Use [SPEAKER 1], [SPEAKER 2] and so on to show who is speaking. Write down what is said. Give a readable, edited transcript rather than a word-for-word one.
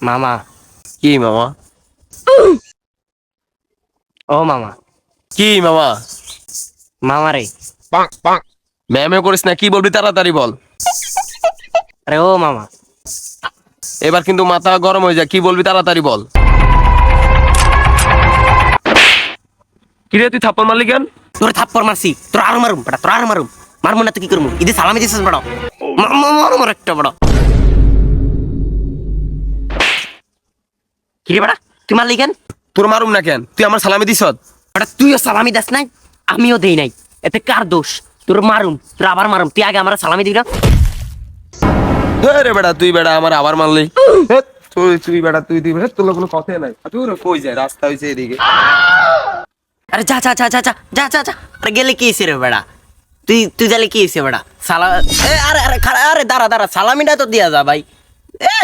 [SPEAKER 1] মামা।
[SPEAKER 2] কি মামা?
[SPEAKER 1] ও মামা।
[SPEAKER 2] কি মামা?
[SPEAKER 1] মামা রে।
[SPEAKER 2] ম্যামে করিস না, কি বলবি তাড়াতাড়ি বল।
[SPEAKER 1] আরে ও মামা।
[SPEAKER 2] এবার কিন্তু মাথা গরম হয়ে যায়, কি বলবি তাড়াতাড়ি বল। কিরে তুই থাপ্পড় মারলি কেন?
[SPEAKER 1] তোর থাপ্পড় মারছি, তোর আরো মারুম বেটা, তোর আরো মারুম। মারমু না তো কি করবো? ঈদে সালামি দিছিস বেটা। মার একটা বেটা। কিরে বেটা, তুই মারলি কেন?
[SPEAKER 2] তোর মারুম না কেন? তুই আমার সালামি দিস।
[SPEAKER 1] বেটা তুইও সালামি দাস নাই, আমিও দেই নাই। এতে কার দোষ? তোর মারুম, তোর আবার মারুম। তুই আগে আমার সালামি দিবি না?
[SPEAKER 2] রে বেটা, তুই বেটা আমার আবার মারলি। তুই বেটা তুই দিবি, তোর কোনো কথাই নাই। তুই কই যায়? রাস্তা হইছে এদিকে।
[SPEAKER 1] আরে যা যা যা যা যা যা যা যা। আরে গেলে কি হয়েছে রে বেড়া? তুই তুই গেলে কি হয়েছে বেড়া? আরে আরে আরে দাঁড়া দাঁড়া, সালামিটা তো দিয়া যা ভাই। এ